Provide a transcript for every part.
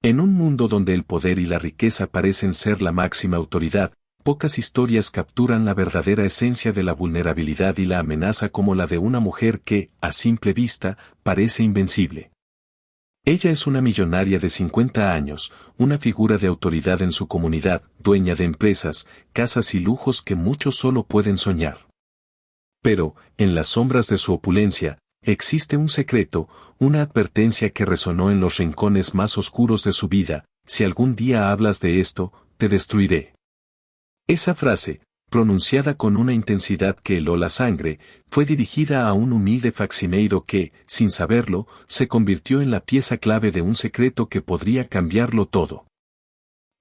En un mundo donde el poder y la riqueza parecen ser la máxima autoridad, pocas historias capturan la verdadera esencia de la vulnerabilidad y la amenaza como la de una mujer que, a simple vista, parece invencible. Ella es una millonaria de 50 años, una figura de autoridad en su comunidad, dueña de empresas, casas y lujos que muchos solo pueden soñar. Pero, en las sombras de su opulencia, existe un secreto, una advertencia que resonó en los rincones más oscuros de su vida: si algún día hablas de esto, te destruiré. Esa frase, pronunciada con una intensidad que heló la sangre, fue dirigida a un humilde faxineiro que, sin saberlo, se convirtió en la pieza clave de un secreto que podría cambiarlo todo.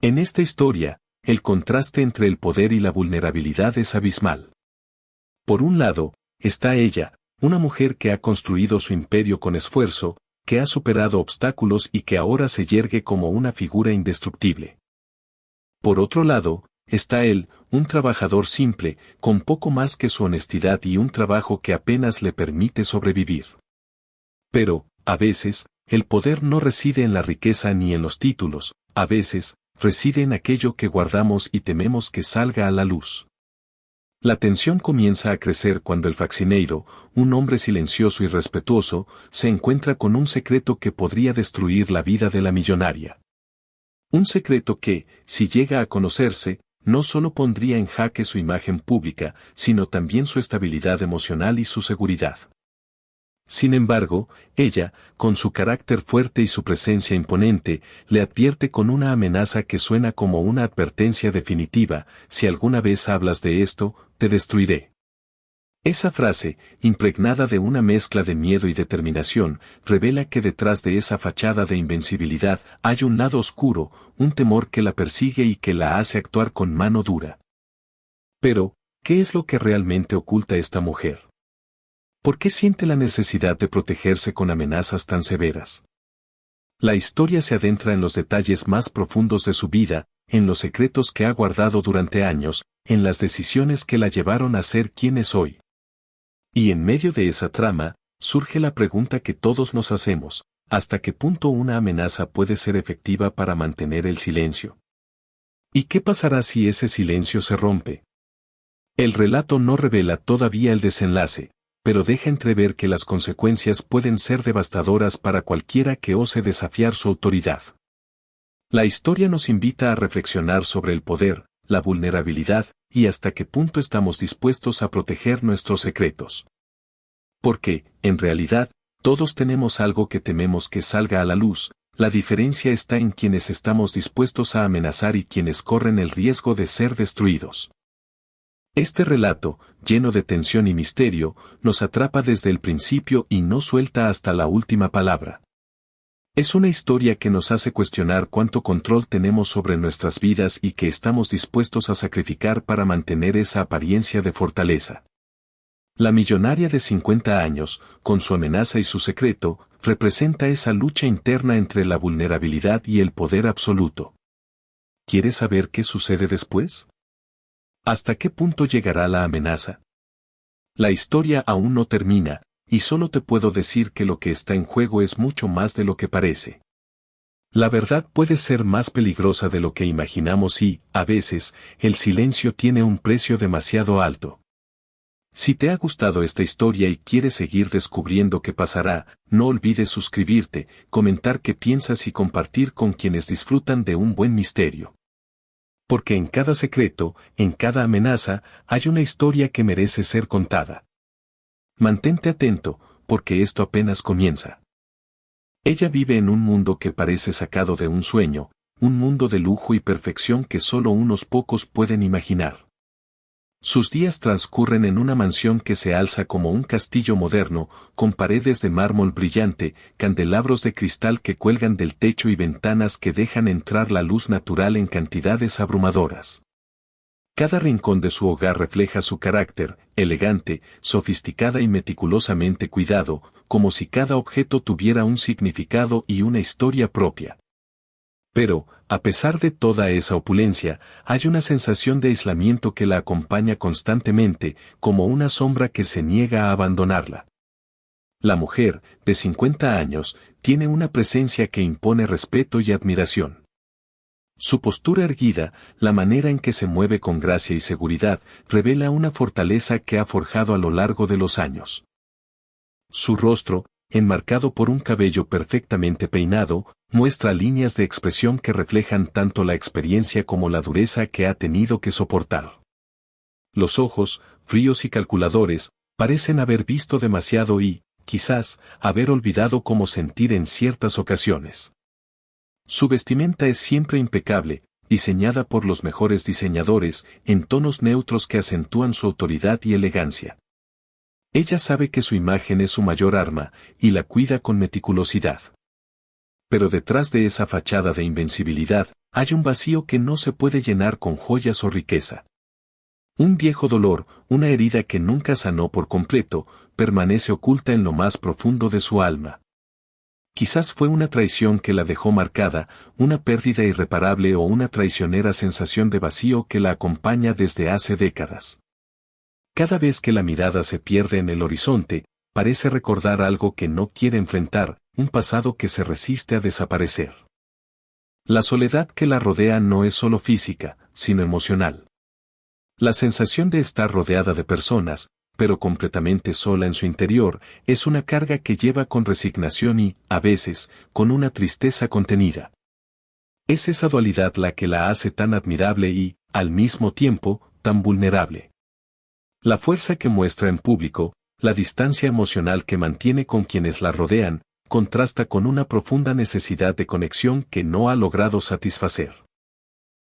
En esta historia, el contraste entre el poder y la vulnerabilidad es abismal. Por un lado, está ella, una mujer que ha construido su imperio con esfuerzo, que ha superado obstáculos y que ahora se yergue como una figura indestructible. Por otro lado, está él, un trabajador simple, con poco más que su honestidad y un trabajo que apenas le permite sobrevivir. Pero, a veces, el poder no reside en la riqueza ni en los títulos, a veces, reside en aquello que guardamos y tememos que salga a la luz. La tensión comienza a crecer cuando el faxineiro, un hombre silencioso y respetuoso, se encuentra con un secreto que podría destruir la vida de la millonaria. Un secreto que, si llega a conocerse, no solo pondría en jaque su imagen pública, sino también su estabilidad emocional y su seguridad. Sin embargo, ella, con su carácter fuerte y su presencia imponente, le advierte con una amenaza que suena como una advertencia definitiva: si alguna vez hablas de esto, te destruiré. Esa frase, impregnada de una mezcla de miedo y determinación, revela que detrás de esa fachada de invencibilidad hay un lado oscuro, un temor que la persigue y que la hace actuar con mano dura. Pero, ¿qué es lo que realmente oculta esta mujer? ¿Por qué siente la necesidad de protegerse con amenazas tan severas? La historia se adentra en los detalles más profundos de su vida, en los secretos que ha guardado durante años, en las decisiones que la llevaron a ser quien es hoy. Y en medio de esa trama, surge la pregunta que todos nos hacemos: ¿hasta qué punto una amenaza puede ser efectiva para mantener el silencio? ¿Y qué pasará si ese silencio se rompe? El relato no revela todavía el desenlace, pero deja entrever que las consecuencias pueden ser devastadoras para cualquiera que ose desafiar su autoridad. La historia nos invita a reflexionar sobre el poder, la vulnerabilidad, y hasta qué punto estamos dispuestos a proteger nuestros secretos. Porque, en realidad, todos tenemos algo que tememos que salga a la luz. La diferencia está en quienes estamos dispuestos a amenazar y quienes corren el riesgo de ser destruidos. Este relato, lleno de tensión y misterio, nos atrapa desde el principio y no suelta hasta la última palabra. Es una historia que nos hace cuestionar cuánto control tenemos sobre nuestras vidas y qué estamos dispuestos a sacrificar para mantener esa apariencia de fortaleza. La millonaria de 50 años, con su amenaza y su secreto, representa esa lucha interna entre la vulnerabilidad y el poder absoluto. ¿Quieres saber qué sucede después? ¿Hasta qué punto llegará la amenaza? La historia aún no termina, y solo te puedo decir que lo que está en juego es mucho más de lo que parece. La verdad puede ser más peligrosa de lo que imaginamos y, a veces, el silencio tiene un precio demasiado alto. Si te ha gustado esta historia y quieres seguir descubriendo qué pasará, no olvides suscribirte, comentar qué piensas y compartir con quienes disfrutan de un buen misterio. Porque en cada secreto, en cada amenaza, hay una historia que merece ser contada. Mantente atento, porque esto apenas comienza. Ella vive en un mundo que parece sacado de un sueño, un mundo de lujo y perfección que solo unos pocos pueden imaginar. Sus días transcurren en una mansión que se alza como un castillo moderno, con paredes de mármol brillante, candelabros de cristal que cuelgan del techo y ventanas que dejan entrar la luz natural en cantidades abrumadoras. Cada rincón de su hogar refleja su carácter, elegante, sofisticada y meticulosamente cuidado, como si cada objeto tuviera un significado y una historia propia. Pero, a pesar de toda esa opulencia, hay una sensación de aislamiento que la acompaña constantemente, como una sombra que se niega a abandonarla. La mujer, de 50 años, tiene una presencia que impone respeto y admiración. Su postura erguida, la manera en que se mueve con gracia y seguridad, revela una fortaleza que ha forjado a lo largo de los años. Su rostro, enmarcado por un cabello perfectamente peinado, muestra líneas de expresión que reflejan tanto la experiencia como la dureza que ha tenido que soportar. Los ojos, fríos y calculadores, parecen haber visto demasiado y, quizás, haber olvidado cómo sentir en ciertas ocasiones. Su vestimenta es siempre impecable, diseñada por los mejores diseñadores, en tonos neutros que acentúan su autoridad y elegancia. Ella sabe que su imagen es su mayor arma, y la cuida con meticulosidad. Pero detrás de esa fachada de invencibilidad, hay un vacío que no se puede llenar con joyas o riqueza. Un viejo dolor, una herida que nunca sanó por completo, permanece oculta en lo más profundo de su alma. Quizás fue una traición que la dejó marcada, una pérdida irreparable o una traicionera sensación de vacío que la acompaña desde hace décadas. Cada vez que la mirada se pierde en el horizonte, parece recordar algo que no quiere enfrentar, un pasado que se resiste a desaparecer. La soledad que la rodea no es solo física, sino emocional. La sensación de estar rodeada de personas, pero completamente sola en su interior, es una carga que lleva con resignación y, a veces, con una tristeza contenida. Es esa dualidad la que la hace tan admirable y, al mismo tiempo, tan vulnerable. La fuerza que muestra en público, la distancia emocional que mantiene con quienes la rodean, contrasta con una profunda necesidad de conexión que no ha logrado satisfacer.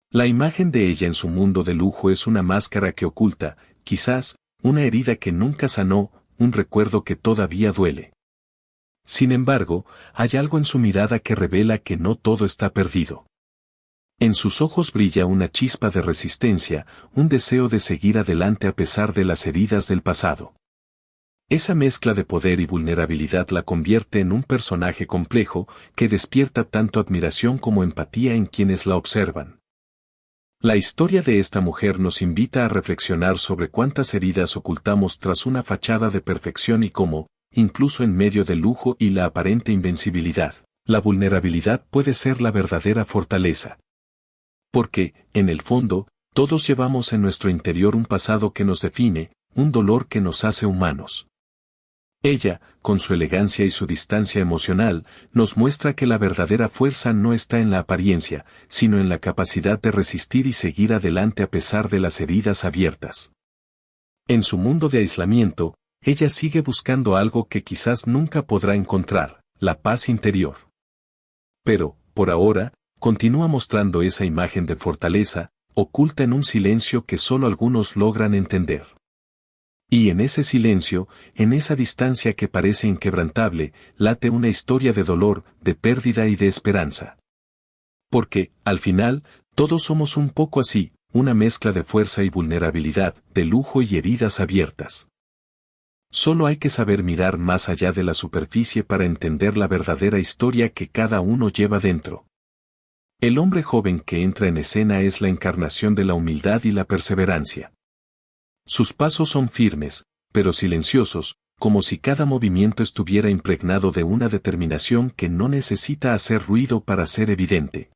La imagen de ella en su mundo de lujo es una máscara que oculta, quizás, una herida que nunca sanó, un recuerdo que todavía duele. Sin embargo, hay algo en su mirada que revela que no todo está perdido. En sus ojos brilla una chispa de resistencia, un deseo de seguir adelante a pesar de las heridas del pasado. Esa mezcla de poder y vulnerabilidad la convierte en un personaje complejo que despierta tanto admiración como empatía en quienes la observan. La historia de esta mujer nos invita a reflexionar sobre cuántas heridas ocultamos tras una fachada de perfección y cómo, incluso en medio del lujo y la aparente invencibilidad, la vulnerabilidad puede ser la verdadera fortaleza. Porque, en el fondo, todos llevamos en nuestro interior un pasado que nos define, un dolor que nos hace humanos. Ella, con su elegancia y su distancia emocional, nos muestra que la verdadera fuerza no está en la apariencia, sino en la capacidad de resistir y seguir adelante a pesar de las heridas abiertas. En su mundo de aislamiento, ella sigue buscando algo que quizás nunca podrá encontrar, la paz interior. Pero, por ahora, continúa mostrando esa imagen de fortaleza, oculta en un silencio que solo algunos logran entender. Y en ese silencio, en esa distancia que parece inquebrantable, late una historia de dolor, de pérdida y de esperanza. Porque, al final, todos somos un poco así, una mezcla de fuerza y vulnerabilidad, de lujo y heridas abiertas. Solo hay que saber mirar más allá de la superficie para entender la verdadera historia que cada uno lleva dentro. El hombre joven que entra en escena es la encarnación de la humildad y la perseverancia. Sus pasos son firmes, pero silenciosos, como si cada movimiento estuviera impregnado de una determinación que no necesita hacer ruido para ser evidente.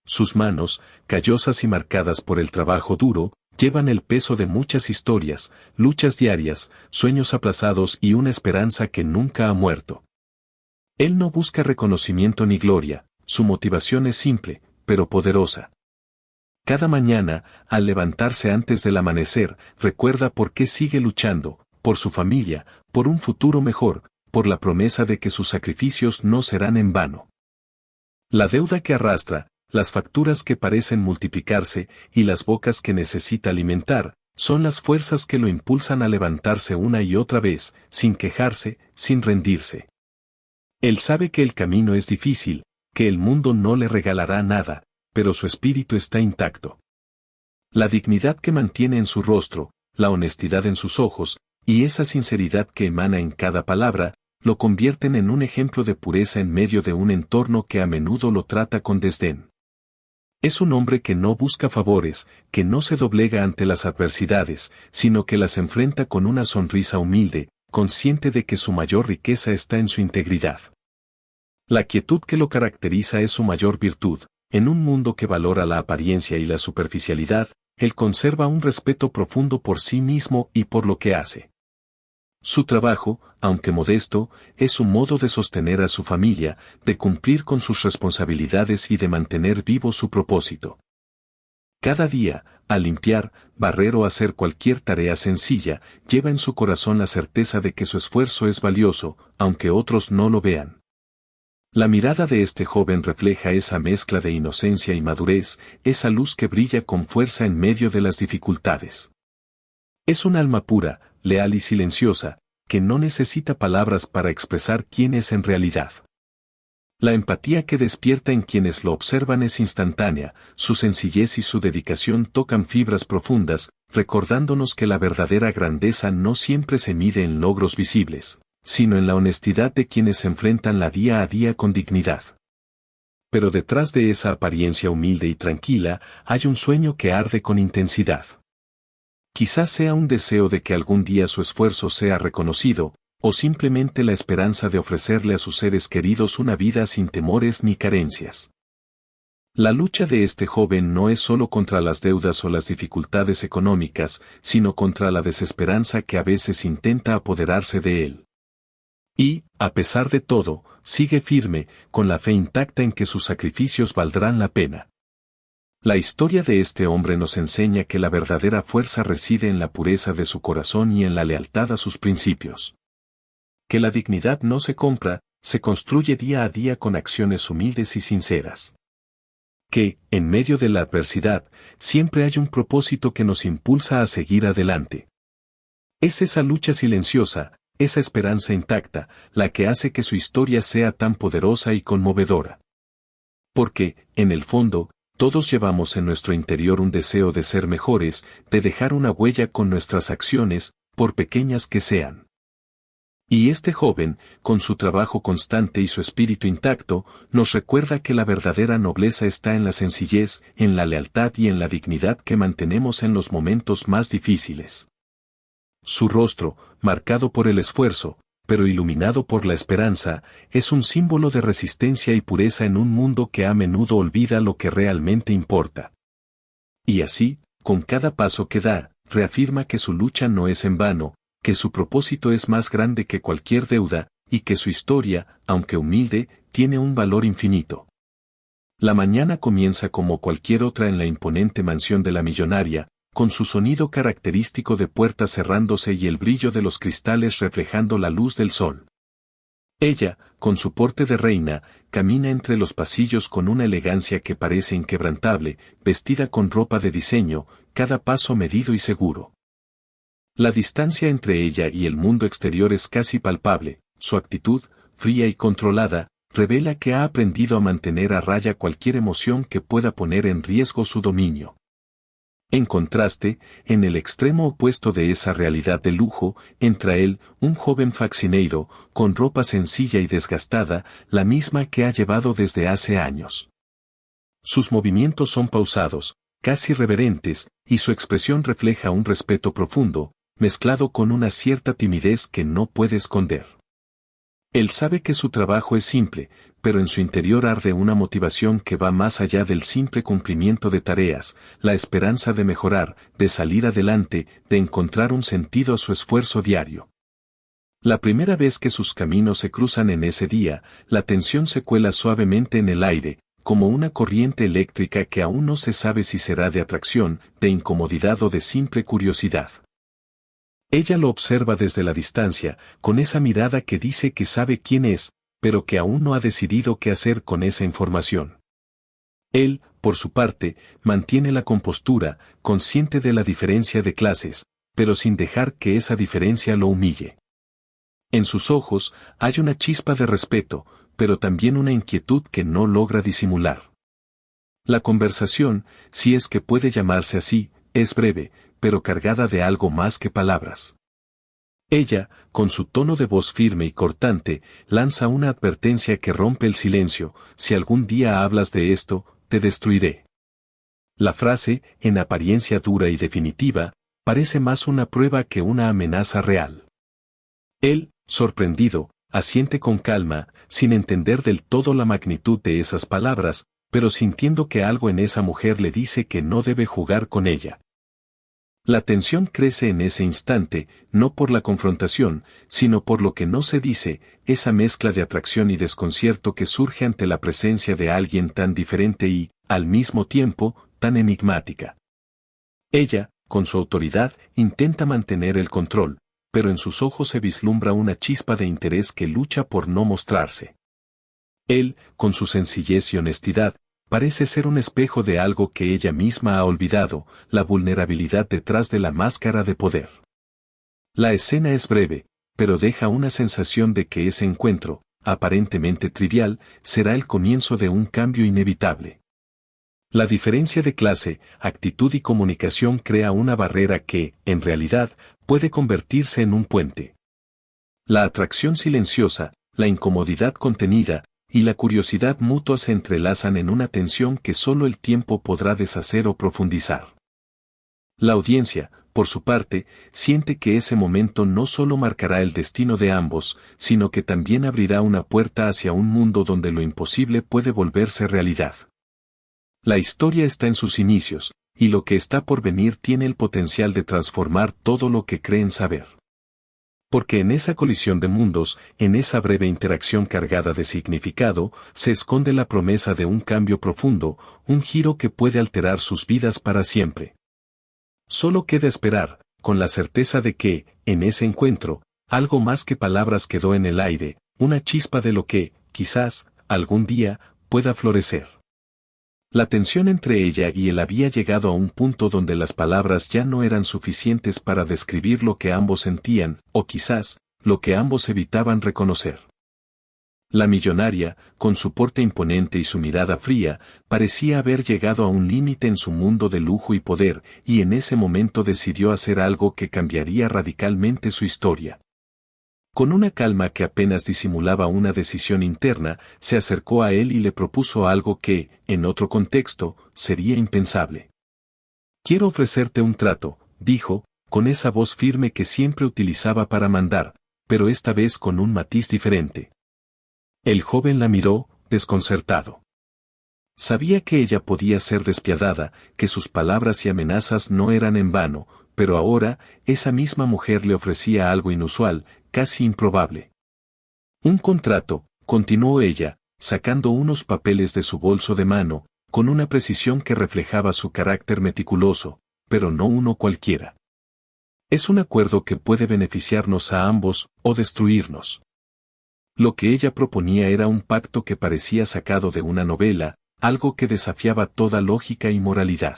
Sus manos, callosas y marcadas por el trabajo duro, llevan el peso de muchas historias, luchas diarias, sueños aplazados y una esperanza que nunca ha muerto. Él no busca reconocimiento ni gloria, su motivación es simple, pero poderosa. Cada mañana, al levantarse antes del amanecer, recuerda por qué sigue luchando, por su familia, por un futuro mejor, por la promesa de que sus sacrificios no serán en vano. La deuda que arrastra, las facturas que parecen multiplicarse y las bocas que necesita alimentar, son las fuerzas que lo impulsan a levantarse una y otra vez, sin quejarse, sin rendirse. Él sabe que el camino es difícil, que el mundo no le regalará nada, pero su espíritu está intacto. La dignidad que mantiene en su rostro, la honestidad en sus ojos, y esa sinceridad que emana en cada palabra, lo convierten en un ejemplo de pureza en medio de un entorno que a menudo lo trata con desdén. Es un hombre que no busca favores, que no se doblega ante las adversidades, sino que las enfrenta con una sonrisa humilde, consciente de que su mayor riqueza está en su integridad. La quietud que lo caracteriza es su mayor virtud. En un mundo que valora la apariencia y la superficialidad, él conserva un respeto profundo por sí mismo y por lo que hace. Su trabajo, aunque modesto, es un modo de sostener a su familia, de cumplir con sus responsabilidades y de mantener vivo su propósito. Cada día, al limpiar, barrer o hacer cualquier tarea sencilla, lleva en su corazón la certeza de que su esfuerzo es valioso, aunque otros no lo vean. La mirada de este joven refleja esa mezcla de inocencia y madurez, esa luz que brilla con fuerza en medio de las dificultades. Es un alma pura, leal y silenciosa, que no necesita palabras para expresar quién es en realidad. La empatía que despierta en quienes lo observan es instantánea, su sencillez y su dedicación tocan fibras profundas, recordándonos que la verdadera grandeza no siempre se mide en logros visibles, sino en la honestidad de quienes se enfrentan la día a día con dignidad. Pero detrás de esa apariencia humilde y tranquila, hay un sueño que arde con intensidad. Quizás sea un deseo de que algún día su esfuerzo sea reconocido, o simplemente la esperanza de ofrecerle a sus seres queridos una vida sin temores ni carencias. La lucha de este joven no es solo contra las deudas o las dificultades económicas, sino contra la desesperanza que a veces intenta apoderarse de él. Y, a pesar de todo, sigue firme, con la fe intacta en que sus sacrificios valdrán la pena. La historia de este hombre nos enseña que la verdadera fuerza reside en la pureza de su corazón y en la lealtad a sus principios. Que la dignidad no se compra, se construye día a día con acciones humildes y sinceras. Que, en medio de la adversidad, siempre hay un propósito que nos impulsa a seguir adelante. Es esa lucha silenciosa, esa esperanza intacta, la que hace que su historia sea tan poderosa y conmovedora. Porque, en el fondo, todos llevamos en nuestro interior un deseo de ser mejores, de dejar una huella con nuestras acciones, por pequeñas que sean. Y este joven, con su trabajo constante y su espíritu intacto, nos recuerda que la verdadera nobleza está en la sencillez, en la lealtad y en la dignidad que mantenemos en los momentos más difíciles. Su rostro, marcado por el esfuerzo, pero iluminado por la esperanza, es un símbolo de resistencia y pureza en un mundo que a menudo olvida lo que realmente importa. Y así, con cada paso que da, reafirma que su lucha no es en vano, que su propósito es más grande que cualquier deuda, y que su historia, aunque humilde, tiene un valor infinito. La mañana comienza como cualquier otra en la imponente mansión de la millonaria, con su sonido característico de puertas cerrándose y el brillo de los cristales reflejando la luz del sol. Ella, con su porte de reina, camina entre los pasillos con una elegancia que parece inquebrantable, vestida con ropa de diseño, cada paso medido y seguro. La distancia entre ella y el mundo exterior es casi palpable, su actitud, fría y controlada, revela que ha aprendido a mantener a raya cualquier emoción que pueda poner en riesgo su dominio. En contraste, en el extremo opuesto de esa realidad de lujo, entra él, un joven faxineiro, con ropa sencilla y desgastada, la misma que ha llevado desde hace años. Sus movimientos son pausados, casi reverentes, y su expresión refleja un respeto profundo, mezclado con una cierta timidez que no puede esconder. Él sabe que su trabajo es simple, pero en su interior arde una motivación que va más allá del simple cumplimiento de tareas, la esperanza de mejorar, de salir adelante, de encontrar un sentido a su esfuerzo diario. La primera vez que sus caminos se cruzan en ese día, la tensión se cuela suavemente en el aire, como una corriente eléctrica que aún no se sabe si será de atracción, de incomodidad o de simple curiosidad. Ella lo observa desde la distancia, con esa mirada que dice que sabe quién es, pero que aún no ha decidido qué hacer con esa información. Él, por su parte, mantiene la compostura, consciente de la diferencia de clases, pero sin dejar que esa diferencia lo humille. En sus ojos hay una chispa de respeto, pero también una inquietud que no logra disimular. La conversación, si es que puede llamarse así, es breve, pero cargada de algo más que palabras. Ella, con su tono de voz firme y cortante, lanza una advertencia que rompe el silencio: si algún día hablas de esto, te destruiré. La frase, en apariencia dura y definitiva, parece más una prueba que una amenaza real. Él, sorprendido, asiente con calma, sin entender del todo la magnitud de esas palabras, pero sintiendo que algo en esa mujer le dice que no debe jugar con ella. La tensión crece en ese instante, no por la confrontación, sino por lo que no se dice, esa mezcla de atracción y desconcierto que surge ante la presencia de alguien tan diferente y, al mismo tiempo, tan enigmática. Ella, con su autoridad, intenta mantener el control, pero en sus ojos se vislumbra una chispa de interés que lucha por no mostrarse. Él, con su sencillez y honestidad, parece ser un espejo de algo que ella misma ha olvidado, la vulnerabilidad detrás de la máscara de poder. La escena es breve, pero deja una sensación de que ese encuentro, aparentemente trivial, será el comienzo de un cambio inevitable. La diferencia de clase, actitud y comunicación crea una barrera que, en realidad, puede convertirse en un puente. La atracción silenciosa, la incomodidad contenida, y la curiosidad mutua se entrelazan en una tensión que solo el tiempo podrá deshacer o profundizar. La audiencia, por su parte, siente que ese momento no solo marcará el destino de ambos, sino que también abrirá una puerta hacia un mundo donde lo imposible puede volverse realidad. La historia está en sus inicios, y lo que está por venir tiene el potencial de transformar todo lo que creen saber. Porque en esa colisión de mundos, en esa breve interacción cargada de significado, se esconde la promesa de un cambio profundo, un giro que puede alterar sus vidas para siempre. Solo queda esperar, con la certeza de que, en ese encuentro, algo más que palabras quedó en el aire, una chispa de lo que, quizás, algún día, pueda florecer. La tensión entre ella y él había llegado a un punto donde las palabras ya no eran suficientes para describir lo que ambos sentían, o quizás, lo que ambos evitaban reconocer. La millonaria, con su porte imponente y su mirada fría, parecía haber llegado a un límite en su mundo de lujo y poder, y en ese momento decidió hacer algo que cambiaría radicalmente su historia. Con una calma que apenas disimulaba una decisión interna, se acercó a él y le propuso algo que, en otro contexto, sería impensable. «Quiero ofrecerte un trato», dijo, con esa voz firme que siempre utilizaba para mandar, pero esta vez con un matiz diferente. El joven la miró, desconcertado. Sabía que ella podía ser despiadada, que sus palabras y amenazas no eran en vano, pero ahora, esa misma mujer le ofrecía algo inusual, casi improbable. Un contrato, continuó ella, sacando unos papeles de su bolso de mano, con una precisión que reflejaba su carácter meticuloso, pero no uno cualquiera. Es un acuerdo que puede beneficiarnos a ambos, o destruirnos. Lo que ella proponía era un pacto que parecía sacado de una novela, algo que desafiaba toda lógica y moralidad.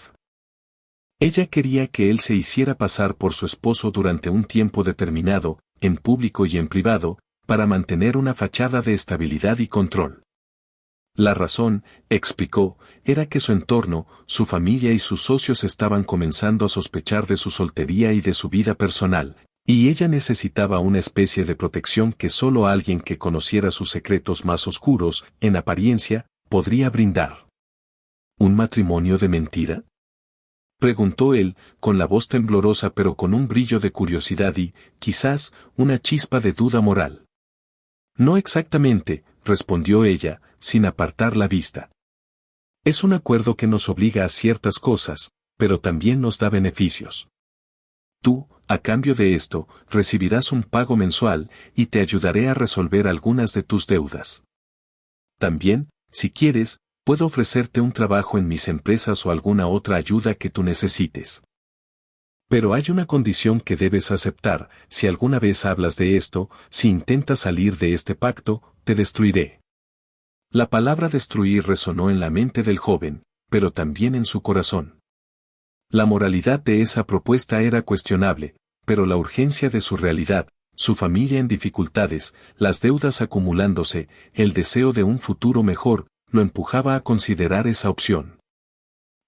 Ella quería que él se hiciera pasar por su esposo durante un tiempo determinado, en público y en privado, para mantener una fachada de estabilidad y control. La razón, explicó, era que su entorno, su familia y sus socios estaban comenzando a sospechar de su soltería y de su vida personal, y ella necesitaba una especie de protección que solo alguien que conociera sus secretos más oscuros, en apariencia, podría brindar. ¿Un matrimonio de mentira?, preguntó él, con la voz temblorosa pero con un brillo de curiosidad y, quizás, una chispa de duda moral. No exactamente, respondió ella, sin apartar la vista. Es un acuerdo que nos obliga a ciertas cosas, pero también nos da beneficios. Tú, a cambio de esto, recibirás un pago mensual, y te ayudaré a resolver algunas de tus deudas. También, si quieres, puedo ofrecerte un trabajo en mis empresas o alguna otra ayuda que tú necesites. Pero hay una condición que debes aceptar: si alguna vez hablas de esto, si intentas salir de este pacto, te destruiré. La palabra destruir resonó en la mente del joven, pero también en su corazón. La moralidad de esa propuesta era cuestionable, pero la urgencia de su realidad, su familia en dificultades, las deudas acumulándose, el deseo de un futuro mejor, lo empujaba a considerar esa opción.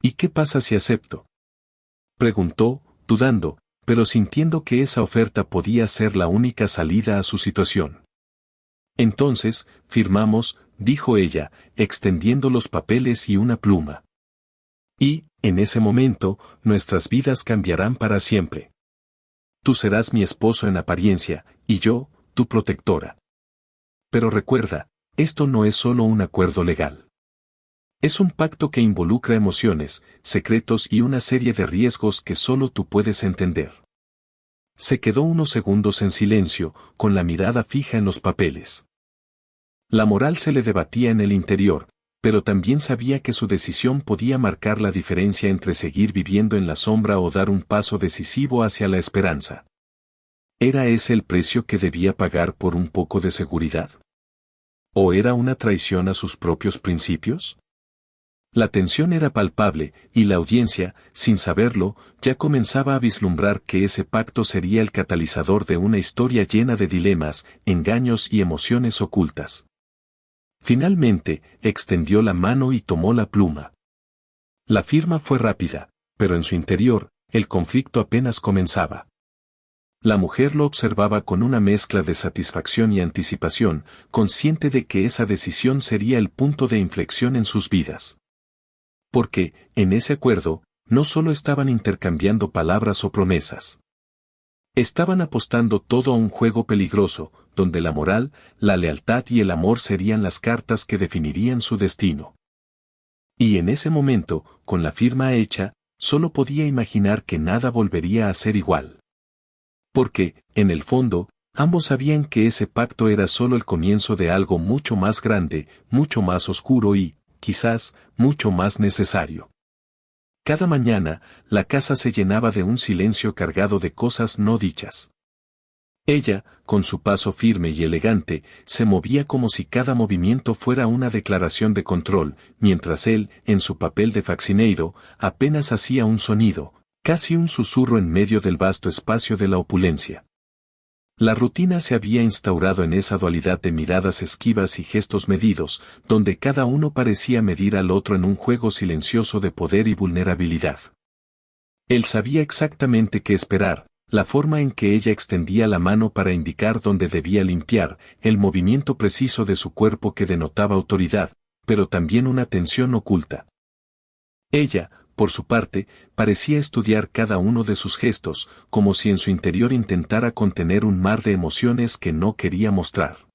¿Y qué pasa si acepto?, preguntó, dudando, pero sintiendo que esa oferta podía ser la única salida a su situación. Entonces, firmamos, dijo ella, extendiendo los papeles y una pluma. Y, en ese momento, nuestras vidas cambiarán para siempre. Tú serás mi esposo en apariencia, y yo, tu protectora. Pero recuerda, esto no es solo un acuerdo legal. Es un pacto que involucra emociones, secretos y una serie de riesgos que solo tú puedes entender. Se quedó unos segundos en silencio, con la mirada fija en los papeles. La moral se le debatía en el interior, pero también sabía que su decisión podía marcar la diferencia entre seguir viviendo en la sombra o dar un paso decisivo hacia la esperanza. ¿Era ese el precio que debía pagar por un poco de seguridad? ¿O era una traición a sus propios principios? La tensión era palpable, y la audiencia, sin saberlo, ya comenzaba a vislumbrar que ese pacto sería el catalizador de una historia llena de dilemas, engaños y emociones ocultas. Finalmente, extendió la mano y tomó la pluma. La firma fue rápida, pero en su interior, el conflicto apenas comenzaba. La mujer lo observaba con una mezcla de satisfacción y anticipación, consciente de que esa decisión sería el punto de inflexión en sus vidas. Porque, en ese acuerdo, no solo estaban intercambiando palabras o promesas. Estaban apostando todo a un juego peligroso, donde la moral, la lealtad y el amor serían las cartas que definirían su destino. Y en ese momento, con la firma hecha, solo podía imaginar que nada volvería a ser igual. Porque, en el fondo, ambos sabían que ese pacto era solo el comienzo de algo mucho más grande, mucho más oscuro y, quizás, mucho más necesario. Cada mañana, la casa se llenaba de un silencio cargado de cosas no dichas. Ella, con su paso firme y elegante, se movía como si cada movimiento fuera una declaración de control, mientras él, en su papel de faxineiro, apenas hacía un sonido, casi un susurro en medio del vasto espacio de la opulencia. La rutina se había instaurado en esa dualidad de miradas esquivas y gestos medidos, donde cada uno parecía medir al otro en un juego silencioso de poder y vulnerabilidad. Él sabía exactamente qué esperar, la forma en que ella extendía la mano para indicar dónde debía limpiar, el movimiento preciso de su cuerpo que denotaba autoridad, pero también una tensión oculta. Ella, por su parte, parecía estudiar cada uno de sus gestos, como si en su interior intentara contener un mar de emociones que no quería mostrar.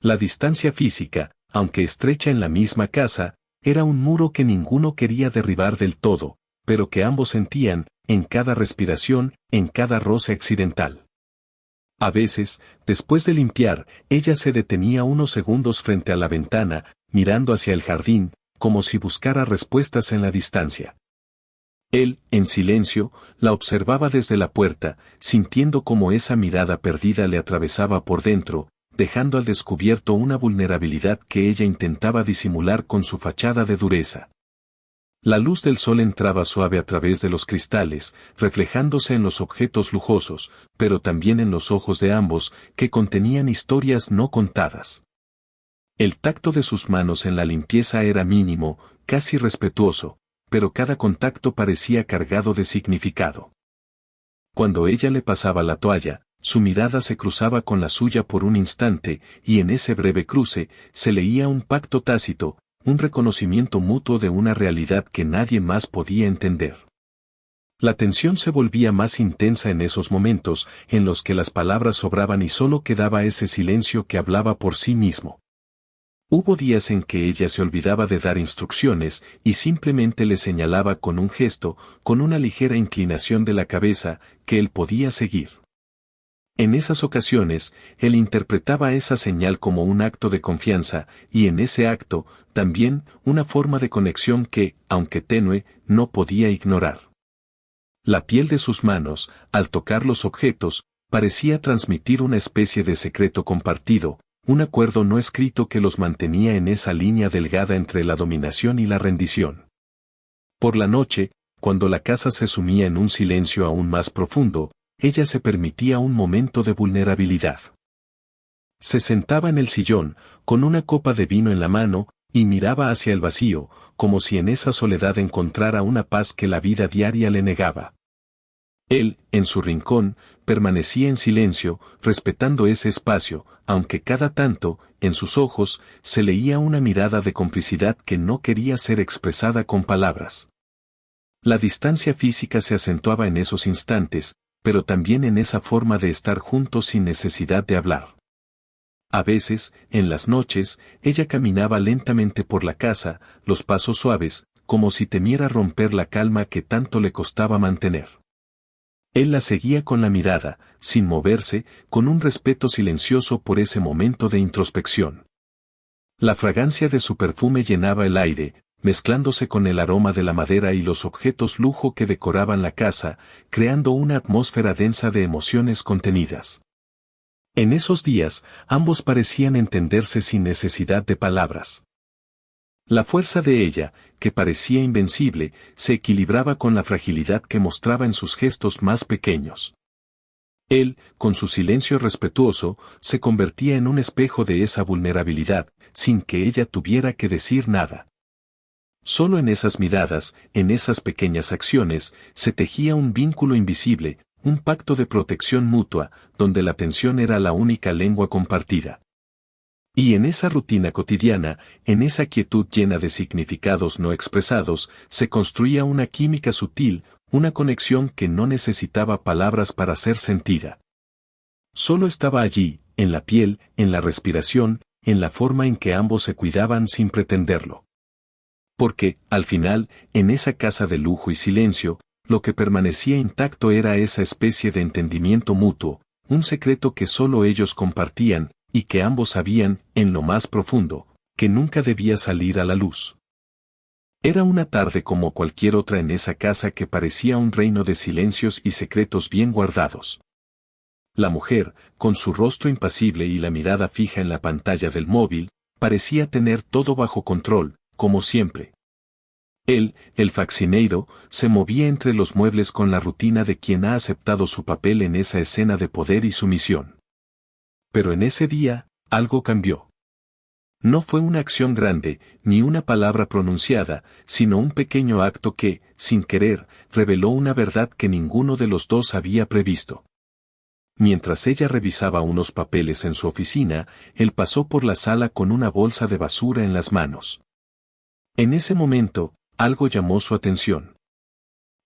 La distancia física, aunque estrecha en la misma casa, era un muro que ninguno quería derribar del todo, pero que ambos sentían, en cada respiración, en cada roce accidental. A veces, después de limpiar, ella se detenía unos segundos frente a la ventana, mirando hacia el jardín, como si buscara respuestas en la distancia. Él, en silencio, la observaba desde la puerta, sintiendo cómo esa mirada perdida le atravesaba por dentro, dejando al descubierto una vulnerabilidad que ella intentaba disimular con su fachada de dureza. La luz del sol entraba suave a través de los cristales, reflejándose en los objetos lujosos, pero también en los ojos de ambos, que contenían historias no contadas. El tacto de sus manos en la limpieza era mínimo, casi respetuoso, pero cada contacto parecía cargado de significado. Cuando ella le pasaba la toalla, su mirada se cruzaba con la suya por un instante, y en ese breve cruce, se leía un pacto tácito, un reconocimiento mutuo de una realidad que nadie más podía entender. La tensión se volvía más intensa en esos momentos, en los que las palabras sobraban y solo quedaba ese silencio que hablaba por sí mismo. Hubo días en que ella se olvidaba de dar instrucciones y simplemente le señalaba con un gesto, con una ligera inclinación de la cabeza, que él podía seguir. En esas ocasiones, él interpretaba esa señal como un acto de confianza, y en ese acto, también, una forma de conexión que, aunque tenue, no podía ignorar. La piel de sus manos, al tocar los objetos, parecía transmitir una especie de secreto compartido, un acuerdo no escrito que los mantenía en esa línea delgada entre la dominación y la rendición. Por la noche, cuando la casa se sumía en un silencio aún más profundo, ella se permitía un momento de vulnerabilidad. Se sentaba en el sillón, con una copa de vino en la mano, y miraba hacia el vacío, como si en esa soledad encontrara una paz que la vida diaria le negaba. Él, en su rincón, permanecía en silencio, respetando ese espacio, aunque cada tanto, en sus ojos, se leía una mirada de complicidad que no quería ser expresada con palabras. La distancia física se acentuaba en esos instantes, pero también en esa forma de estar juntos sin necesidad de hablar. A veces, en las noches, ella caminaba lentamente por la casa, los pasos suaves, como si temiera romper la calma que tanto le costaba mantener. Él la seguía con la mirada, sin moverse, con un respeto silencioso por ese momento de introspección. La fragancia de su perfume llenaba el aire, mezclándose con el aroma de la madera y los objetos lujo que decoraban la casa, creando una atmósfera densa de emociones contenidas. En esos días, ambos parecían entenderse sin necesidad de palabras. La fuerza de ella, que parecía invencible, se equilibraba con la fragilidad que mostraba en sus gestos más pequeños. Él, con su silencio respetuoso, se convertía en un espejo de esa vulnerabilidad, sin que ella tuviera que decir nada. Solo en esas miradas, en esas pequeñas acciones, se tejía un vínculo invisible, un pacto de protección mutua, donde la atención era la única lengua compartida. Y en esa rutina cotidiana, en esa quietud llena de significados no expresados, se construía una química sutil, una conexión que no necesitaba palabras para ser sentida. Solo estaba allí, en la piel, en la respiración, en la forma en que ambos se cuidaban sin pretenderlo. Porque, al final, en esa casa de lujo y silencio, lo que permanecía intacto era esa especie de entendimiento mutuo, un secreto que solo ellos compartían, y que ambos sabían, en lo más profundo, que nunca debía salir a la luz. Era una tarde como cualquier otra en esa casa que parecía un reino de silencios y secretos bien guardados. La mujer, con su rostro impasible y la mirada fija en la pantalla del móvil, parecía tener todo bajo control, como siempre. Él, el faccineiro, se movía entre los muebles con la rutina de quien ha aceptado su papel en esa escena de poder y sumisión. Pero en ese día, algo cambió. No fue una acción grande, ni una palabra pronunciada, sino un pequeño acto que, sin querer, reveló una verdad que ninguno de los dos había previsto. Mientras ella revisaba unos papeles en su oficina, él pasó por la sala con una bolsa de basura en las manos. En ese momento, algo llamó su atención.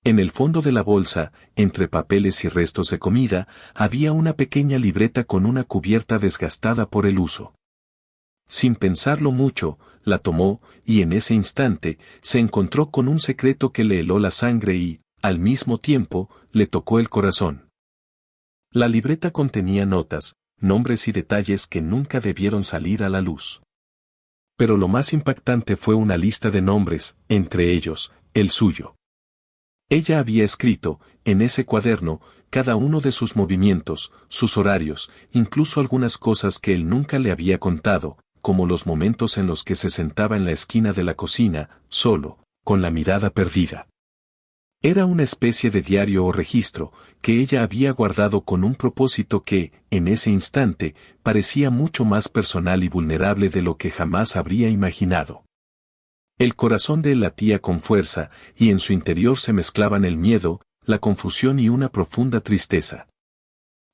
En el fondo de la bolsa, entre papeles y restos de comida, había una pequeña libreta con una cubierta desgastada por el uso. Sin pensarlo mucho, la tomó, y en ese instante, se encontró con un secreto que le heló la sangre y, al mismo tiempo, le tocó el corazón. La libreta contenía notas, nombres y detalles que nunca debieron salir a la luz. Pero lo más impactante fue una lista de nombres, entre ellos, el suyo. Ella había escrito, en ese cuaderno, cada uno de sus movimientos, sus horarios, incluso algunas cosas que él nunca le había contado, como los momentos en los que se sentaba en la esquina de la cocina, solo, con la mirada perdida. Era una especie de diario o registro, que ella había guardado con un propósito que, en ese instante, parecía mucho más personal y vulnerable de lo que jamás habría imaginado. El corazón de él latía con fuerza, y en su interior se mezclaban el miedo, la confusión y una profunda tristeza.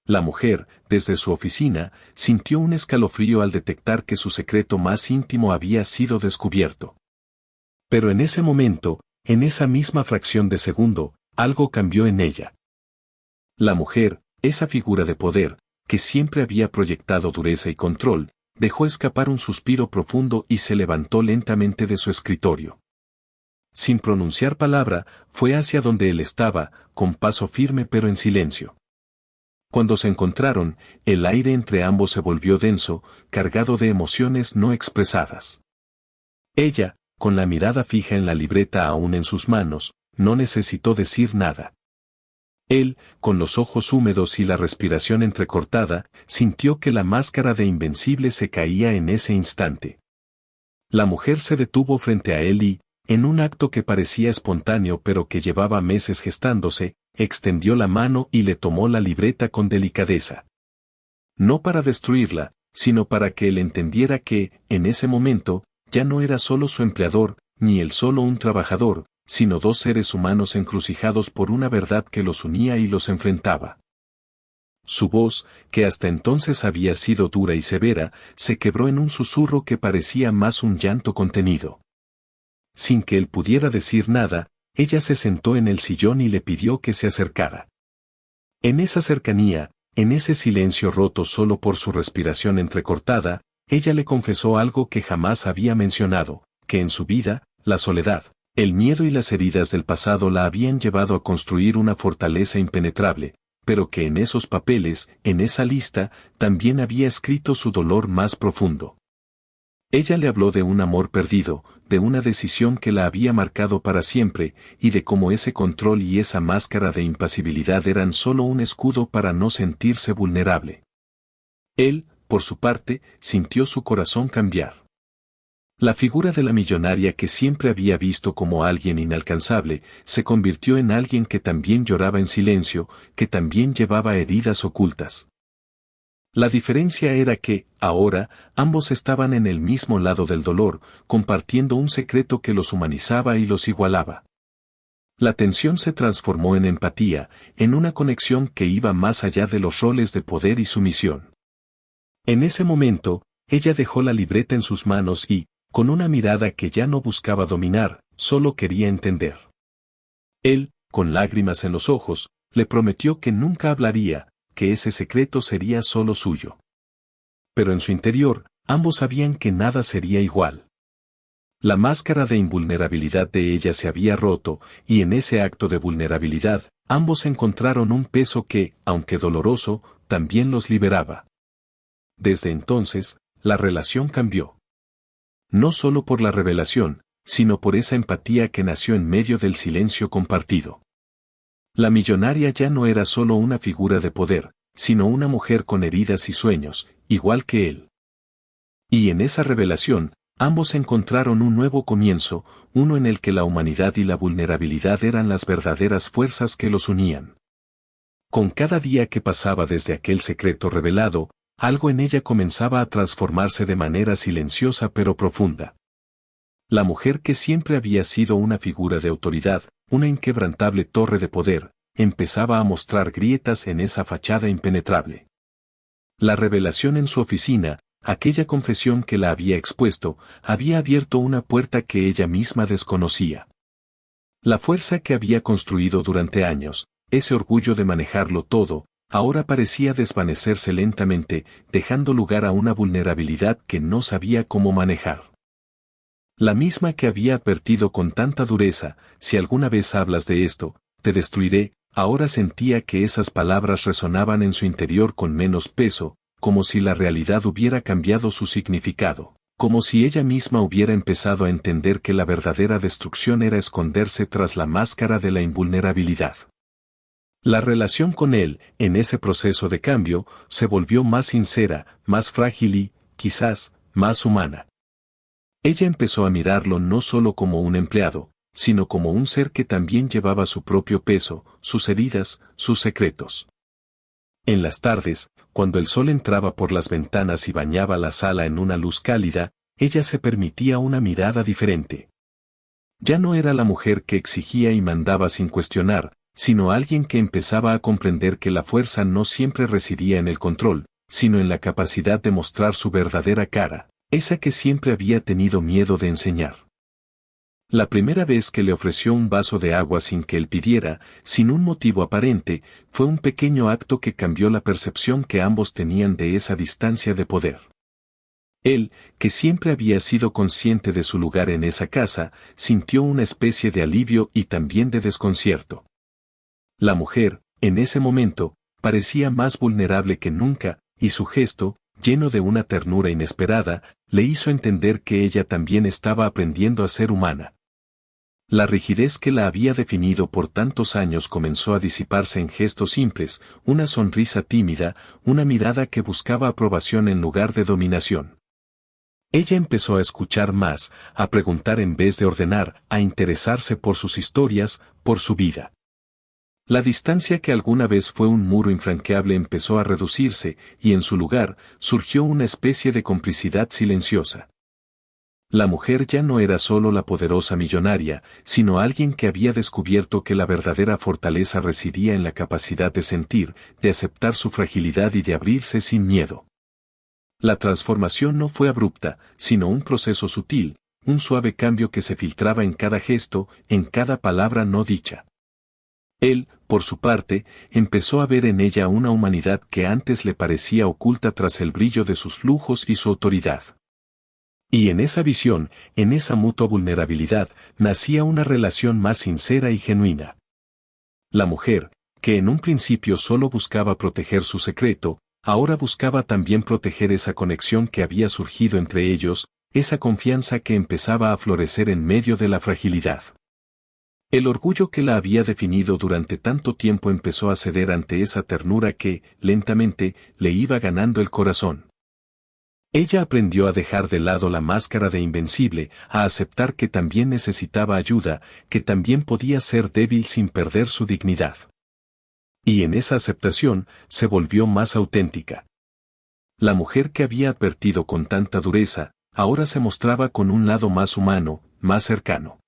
La mujer, desde su oficina, sintió un escalofrío al detectar que su secreto más íntimo había sido descubierto. Pero en ese momento, en esa misma fracción de segundo, algo cambió en ella. La mujer, esa figura de poder, que siempre había proyectado dureza y control, dejó escapar un suspiro profundo y se levantó lentamente de su escritorio. Sin pronunciar palabra, fue hacia donde él estaba, con paso firme pero en silencio. Cuando se encontraron, el aire entre ambos se volvió denso, cargado de emociones no expresadas. Ella, con la mirada fija en la libreta aún en sus manos, no necesitó decir nada. Él, con los ojos húmedos y la respiración entrecortada, sintió que la máscara de invencible se caía en ese instante. La mujer se detuvo frente a él y, en un acto que parecía espontáneo pero que llevaba meses gestándose, extendió la mano y le tomó la libreta con delicadeza. No para destruirla, sino para que él entendiera que, en ese momento, ya no era solo su empleador, ni él solo un trabajador, sino dos seres humanos encrucijados por una verdad que los unía y los enfrentaba. Su voz, que hasta entonces había sido dura y severa, se quebró en un susurro que parecía más un llanto contenido. Sin que él pudiera decir nada, ella se sentó en el sillón y le pidió que se acercara. En esa cercanía, en ese silencio roto solo por su respiración entrecortada, ella le confesó algo que jamás había mencionado, que en su vida, la soledad, el miedo y las heridas del pasado la habían llevado a construir una fortaleza impenetrable, pero que en esos papeles, en esa lista, también había escrito su dolor más profundo. Ella le habló de un amor perdido, de una decisión que la había marcado para siempre, y de cómo ese control y esa máscara de impasibilidad eran solo un escudo para no sentirse vulnerable. Él, por su parte, sintió su corazón cambiar. La figura de la millonaria que siempre había visto como alguien inalcanzable, se convirtió en alguien que también lloraba en silencio, que también llevaba heridas ocultas. La diferencia era que, ahora, ambos estaban en el mismo lado del dolor, compartiendo un secreto que los humanizaba y los igualaba. La tensión se transformó en empatía, en una conexión que iba más allá de los roles de poder y sumisión. En ese momento, ella dejó la libreta en sus manos y, con una mirada que ya no buscaba dominar, solo quería entender. Él, con lágrimas en los ojos, le prometió que nunca hablaría, que ese secreto sería solo suyo. Pero en su interior, ambos sabían que nada sería igual. La máscara de invulnerabilidad de ella se había roto, y en ese acto de vulnerabilidad, ambos encontraron un peso que, aunque doloroso, también los liberaba. Desde entonces, la relación cambió. No solo por la revelación, sino por esa empatía que nació en medio del silencio compartido. La millonaria ya no era solo una figura de poder, sino una mujer con heridas y sueños, igual que él. Y en esa revelación, ambos encontraron un nuevo comienzo, uno en el que la humanidad y la vulnerabilidad eran las verdaderas fuerzas que los unían. Con cada día que pasaba desde aquel secreto revelado, algo en ella comenzaba a transformarse de manera silenciosa pero profunda. La mujer que siempre había sido una figura de autoridad, una inquebrantable torre de poder, empezaba a mostrar grietas en esa fachada impenetrable. La revelación en su oficina, aquella confesión que la había expuesto, había abierto una puerta que ella misma desconocía. La fuerza que había construido durante años, ese orgullo de manejarlo todo, ahora parecía desvanecerse lentamente, dejando lugar a una vulnerabilidad que no sabía cómo manejar. La misma que había advertido con tanta dureza, si alguna vez hablas de esto, te destruiré, ahora sentía que esas palabras resonaban en su interior con menos peso, como si la realidad hubiera cambiado su significado, como si ella misma hubiera empezado a entender que la verdadera destrucción era esconderse tras la máscara de la invulnerabilidad. La relación con él, en ese proceso de cambio, se volvió más sincera, más frágil y, quizás, más humana. Ella empezó a mirarlo no solo como un empleado, sino como un ser que también llevaba su propio peso, sus heridas, sus secretos. En las tardes, cuando el sol entraba por las ventanas y bañaba la sala en una luz cálida, ella se permitía una mirada diferente. Ya no era la mujer que exigía y mandaba sin cuestionar, sino alguien que empezaba a comprender que la fuerza no siempre residía en el control, sino en la capacidad de mostrar su verdadera cara, esa que siempre había tenido miedo de enseñar. La primera vez que le ofreció un vaso de agua sin que él pidiera, sin un motivo aparente, fue un pequeño acto que cambió la percepción que ambos tenían de esa distancia de poder. Él, que siempre había sido consciente de su lugar en esa casa, sintió una especie de alivio y también de desconcierto. La mujer, en ese momento, parecía más vulnerable que nunca, y su gesto, lleno de una ternura inesperada, le hizo entender que ella también estaba aprendiendo a ser humana. La rigidez que la había definido por tantos años comenzó a disiparse en gestos simples, una sonrisa tímida, una mirada que buscaba aprobación en lugar de dominación. Ella empezó a escuchar más, a preguntar en vez de ordenar, a interesarse por sus historias, por su vida. La distancia que alguna vez fue un muro infranqueable empezó a reducirse, y en su lugar, surgió una especie de complicidad silenciosa. La mujer ya no era solo la poderosa millonaria, sino alguien que había descubierto que la verdadera fortaleza residía en la capacidad de sentir, de aceptar su fragilidad y de abrirse sin miedo. La transformación no fue abrupta, sino un proceso sutil, un suave cambio que se filtraba en cada gesto, en cada palabra no dicha. Él, por su parte, empezó a ver en ella una humanidad que antes le parecía oculta tras el brillo de sus lujos y su autoridad. Y en esa visión, en esa mutua vulnerabilidad, nacía una relación más sincera y genuina. La mujer, que en un principio solo buscaba proteger su secreto, ahora buscaba también proteger esa conexión que había surgido entre ellos, esa confianza que empezaba a florecer en medio de la fragilidad. El orgullo que la había definido durante tanto tiempo empezó a ceder ante esa ternura que, lentamente, le iba ganando el corazón. Ella aprendió a dejar de lado la máscara de invencible, a aceptar que también necesitaba ayuda, que también podía ser débil sin perder su dignidad. Y en esa aceptación, se volvió más auténtica. La mujer que había advertido con tanta dureza, ahora se mostraba con un lado más humano, más cercano.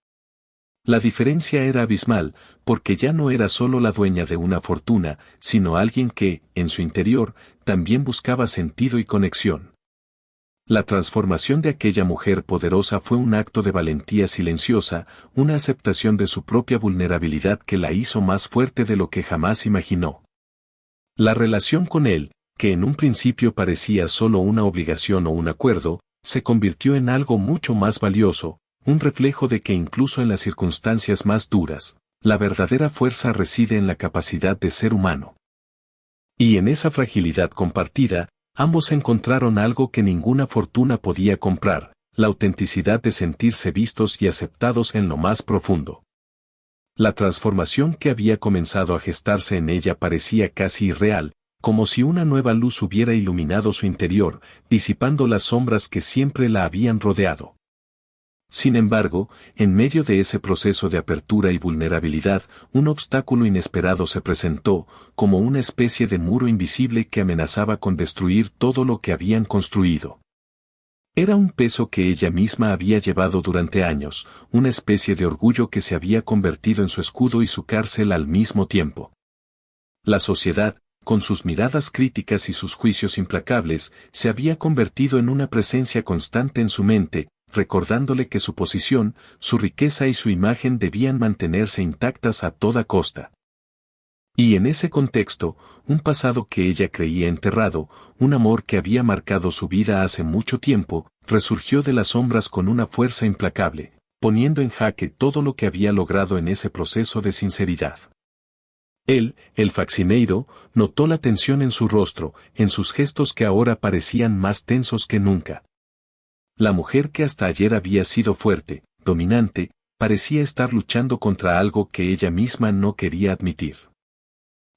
La diferencia era abismal, porque ya no era solo la dueña de una fortuna, sino alguien que, en su interior, también buscaba sentido y conexión. La transformación de aquella mujer poderosa fue un acto de valentía silenciosa, una aceptación de su propia vulnerabilidad que la hizo más fuerte de lo que jamás imaginó. La relación con él, que en un principio parecía solo una obligación o un acuerdo, se convirtió en algo mucho más valioso, un reflejo de que incluso en las circunstancias más duras, la verdadera fuerza reside en la capacidad de ser humano. Y en esa fragilidad compartida, ambos encontraron algo que ninguna fortuna podía comprar, la autenticidad de sentirse vistos y aceptados en lo más profundo. La transformación que había comenzado a gestarse en ella parecía casi irreal, como si una nueva luz hubiera iluminado su interior, disipando las sombras que siempre la habían rodeado. Sin embargo, en medio de ese proceso de apertura y vulnerabilidad, un obstáculo inesperado se presentó, como una especie de muro invisible que amenazaba con destruir todo lo que habían construido. Era un peso que ella misma había llevado durante años, una especie de orgullo que se había convertido en su escudo y su cárcel al mismo tiempo. La sociedad, con sus miradas críticas y sus juicios implacables, se había convertido en una presencia constante en su mente, recordándole que su posición, su riqueza y su imagen debían mantenerse intactas a toda costa. Y en ese contexto, un pasado que ella creía enterrado, un amor que había marcado su vida hace mucho tiempo, resurgió de las sombras con una fuerza implacable, poniendo en jaque todo lo que había logrado en ese proceso de sinceridad. Él, el faxineiro, notó la tensión en su rostro, en sus gestos que ahora parecían más tensos que nunca. La mujer que hasta ayer había sido fuerte, dominante, parecía estar luchando contra algo que ella misma no quería admitir.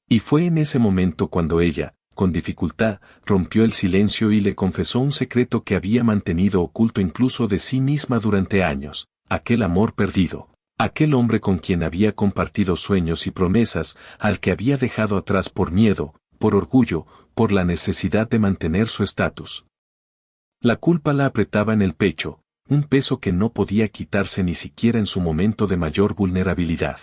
Y fue en ese momento cuando ella, con dificultad, rompió el silencio y le confesó un secreto que había mantenido oculto incluso de sí misma durante años, aquel amor perdido, aquel hombre con quien había compartido sueños y promesas, al que había dejado atrás por miedo, por orgullo, por la necesidad de mantener su estatus. La culpa la apretaba en el pecho, un peso que no podía quitarse ni siquiera en su momento de mayor vulnerabilidad.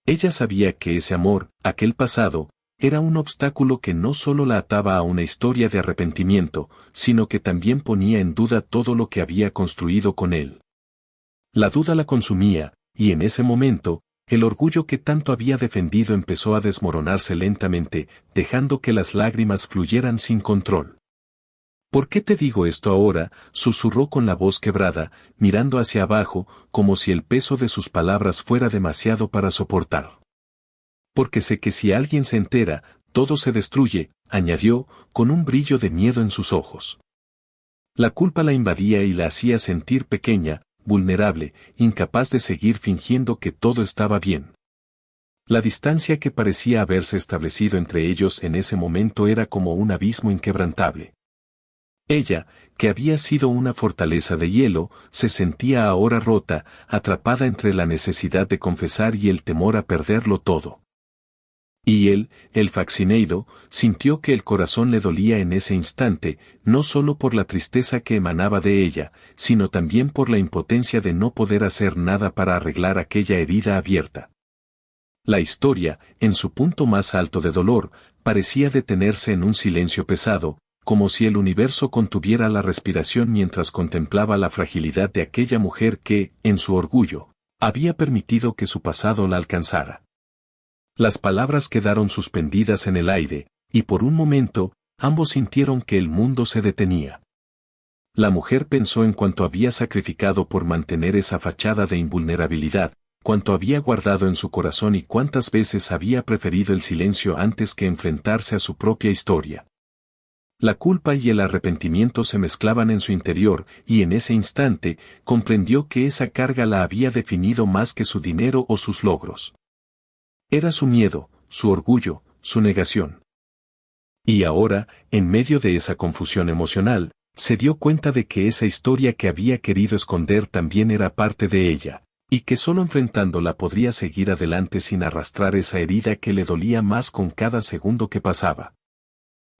Ella sabía que ese amor, aquel pasado, era un obstáculo que no solo la ataba a una historia de arrepentimiento, sino que también ponía en duda todo lo que había construido con él. La duda la consumía, y en ese momento, el orgullo que tanto había defendido empezó a desmoronarse lentamente, dejando que las lágrimas fluyeran sin control. ¿Por qué te digo esto ahora?, susurró con la voz quebrada, mirando hacia abajo, como si el peso de sus palabras fuera demasiado para soportar. Porque sé que si alguien se entera, todo se destruye, añadió, con un brillo de miedo en sus ojos. La culpa la invadía y la hacía sentir pequeña, vulnerable, incapaz de seguir fingiendo que todo estaba bien. La distancia que parecía haberse establecido entre ellos en ese momento era como un abismo inquebrantable. Ella, que había sido una fortaleza de hielo, se sentía ahora rota, atrapada entre la necesidad de confesar y el temor a perderlo todo. Y él, el faxineiro, sintió que el corazón le dolía en ese instante, no solo por la tristeza que emanaba de ella, sino también por la impotencia de no poder hacer nada para arreglar aquella herida abierta. La historia, en su punto más alto de dolor, parecía detenerse en un silencio pesado, como si el universo contuviera la respiración mientras contemplaba la fragilidad de aquella mujer que, en su orgullo, había permitido que su pasado la alcanzara. Las palabras quedaron suspendidas en el aire, y por un momento, ambos sintieron que el mundo se detenía. La mujer pensó en cuánto había sacrificado por mantener esa fachada de invulnerabilidad, cuánto había guardado en su corazón y cuántas veces había preferido el silencio antes que enfrentarse a su propia historia. La culpa y el arrepentimiento se mezclaban en su interior, y en ese instante, comprendió que esa carga la había definido más que su dinero o sus logros. Era su miedo, su orgullo, su negación. Y ahora, en medio de esa confusión emocional, se dio cuenta de que esa historia que había querido esconder también era parte de ella, y que solo enfrentándola podría seguir adelante sin arrastrar esa herida que le dolía más con cada segundo que pasaba.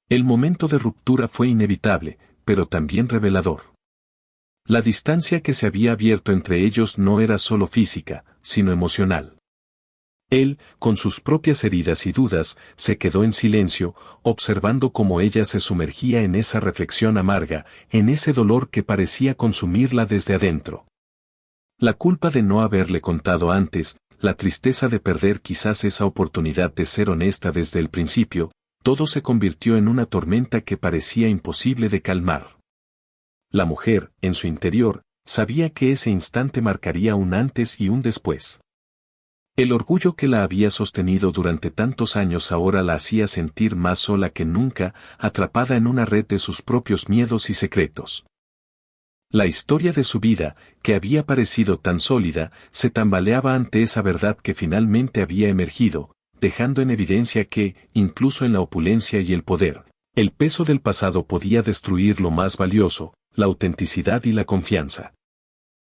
El momento de ruptura fue inevitable, pero también revelador. La distancia que se había abierto entre ellos no era solo física, sino emocional. Él, con sus propias heridas y dudas, se quedó en silencio, observando cómo ella se sumergía en esa reflexión amarga, en ese dolor que parecía consumirla desde adentro. La culpa de no haberle contado antes, la tristeza de perder quizás esa oportunidad de ser honesta desde el principio, todo se convirtió en una tormenta que parecía imposible de calmar. La mujer, en su interior, sabía que ese instante marcaría un antes y un después. El orgullo que la había sostenido durante tantos años ahora la hacía sentir más sola que nunca, atrapada en una red de sus propios miedos y secretos. La historia de su vida, que había parecido tan sólida, se tambaleaba ante esa verdad que finalmente había emergido, dejando en evidencia que, incluso en la opulencia y el poder, el peso del pasado podía destruir lo más valioso, la autenticidad y la confianza.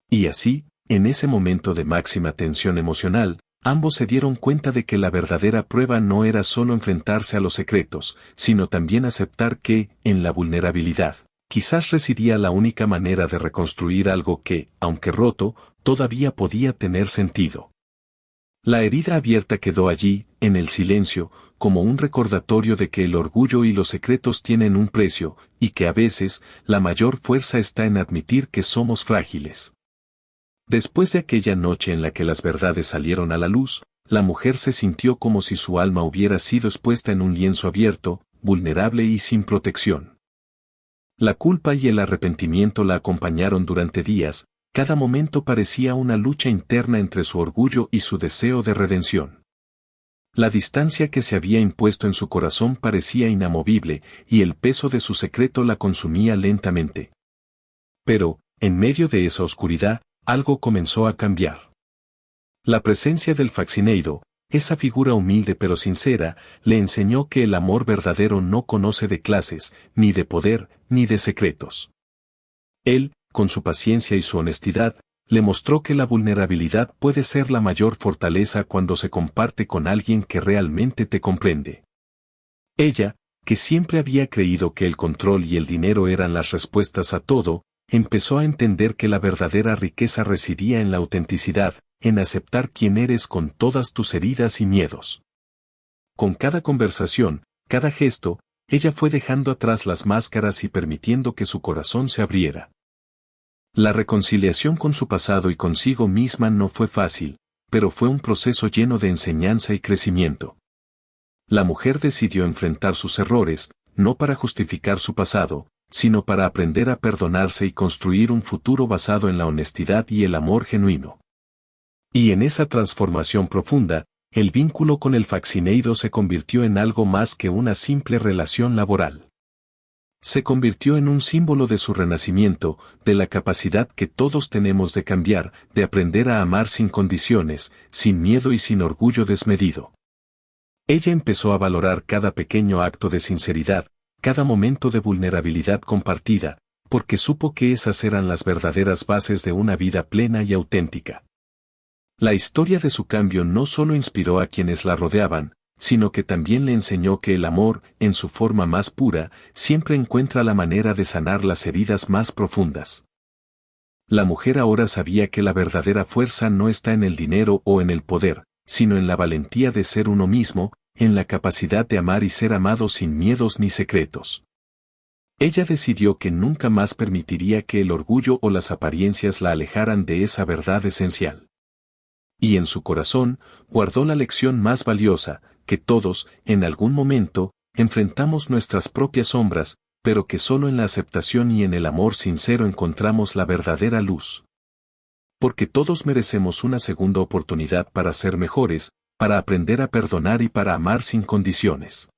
Y así, en ese momento de máxima tensión emocional, ambos se dieron cuenta de que la verdadera prueba no era solo enfrentarse a los secretos, sino también aceptar que, en la vulnerabilidad, quizás residía la única manera de reconstruir algo que, aunque roto, todavía podía tener sentido. La herida abierta quedó allí, en el silencio, como un recordatorio de que el orgullo y los secretos tienen un precio, y que a veces, la mayor fuerza está en admitir que somos frágiles. Después de aquella noche en la que las verdades salieron a la luz, la mujer se sintió como si su alma hubiera sido expuesta en un lienzo abierto, vulnerable y sin protección. La culpa y el arrepentimiento la acompañaron durante días, cada momento parecía una lucha interna entre su orgullo y su deseo de redención. La distancia que se había impuesto en su corazón parecía inamovible, y el peso de su secreto la consumía lentamente. Pero, en medio de esa oscuridad, algo comenzó a cambiar. La presencia del faxineiro, esa figura humilde pero sincera, le enseñó que el amor verdadero no conoce de clases, ni de poder, ni de secretos. Él, con su paciencia y su honestidad, le mostró que la vulnerabilidad puede ser la mayor fortaleza cuando se comparte con alguien que realmente te comprende. Ella, que siempre había creído que el control y el dinero eran las respuestas a todo, empezó a entender que la verdadera riqueza residía en la autenticidad, en aceptar quién eres con todas tus heridas y miedos. Con cada conversación, cada gesto, ella fue dejando atrás las máscaras y permitiendo que su corazón se abriera. La reconciliación con su pasado y consigo misma no fue fácil, pero fue un proceso lleno de enseñanza y crecimiento. La mujer decidió enfrentar sus errores, no para justificar su pasado, sino para aprender a perdonarse y construir un futuro basado en la honestidad y el amor genuino. Y en esa transformación profunda, el vínculo con el faxineiro se convirtió en algo más que una simple relación laboral. Se convirtió en un símbolo de su renacimiento, de la capacidad que todos tenemos de cambiar, de aprender a amar sin condiciones, sin miedo y sin orgullo desmedido. Ella empezó a valorar cada pequeño acto de sinceridad, cada momento de vulnerabilidad compartida, porque supo que esas eran las verdaderas bases de una vida plena y auténtica. La historia de su cambio no solo inspiró a quienes la rodeaban, sino que también le enseñó que el amor, en su forma más pura, siempre encuentra la manera de sanar las heridas más profundas. La mujer ahora sabía que la verdadera fuerza no está en el dinero o en el poder, sino en la valentía de ser uno mismo, en la capacidad de amar y ser amado sin miedos ni secretos. Ella decidió que nunca más permitiría que el orgullo o las apariencias la alejaran de esa verdad esencial. Y en su corazón, guardó la lección más valiosa, que todos, en algún momento, enfrentamos nuestras propias sombras, pero que solo en la aceptación y en el amor sincero encontramos la verdadera luz. Porque todos merecemos una segunda oportunidad para ser mejores, para aprender a perdonar y para amar sin condiciones.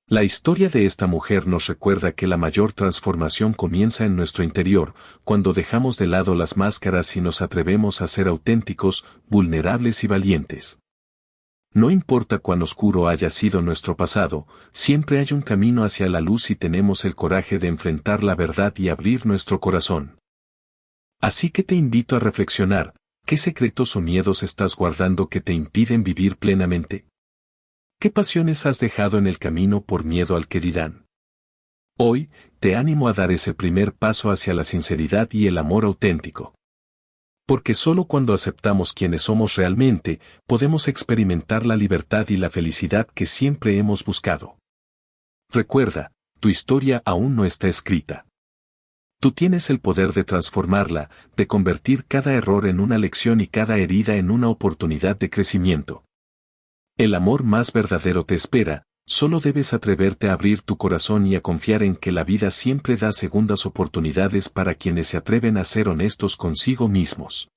La historia de esta mujer nos recuerda que la mayor transformación comienza en nuestro interior, cuando dejamos de lado las máscaras y nos atrevemos a ser auténticos, vulnerables y valientes. No importa cuán oscuro haya sido nuestro pasado, siempre hay un camino hacia la luz si tenemos el coraje de enfrentar la verdad y abrir nuestro corazón. Así que te invito a reflexionar, ¿qué secretos o miedos estás guardando que te impiden vivir plenamente? ¿Qué pasiones has dejado en el camino por miedo al que dirán? Hoy, te animo a dar ese primer paso hacia la sinceridad y el amor auténtico. Porque solo cuando aceptamos quienes somos realmente, podemos experimentar la libertad y la felicidad que siempre hemos buscado. Recuerda, tu historia aún no está escrita. Tú tienes el poder de transformarla, de convertir cada error en una lección y cada herida en una oportunidad de crecimiento. El amor más verdadero te espera, solo debes atreverte a abrir tu corazón y a confiar en que la vida siempre da segundas oportunidades para quienes se atreven a ser honestos consigo mismos.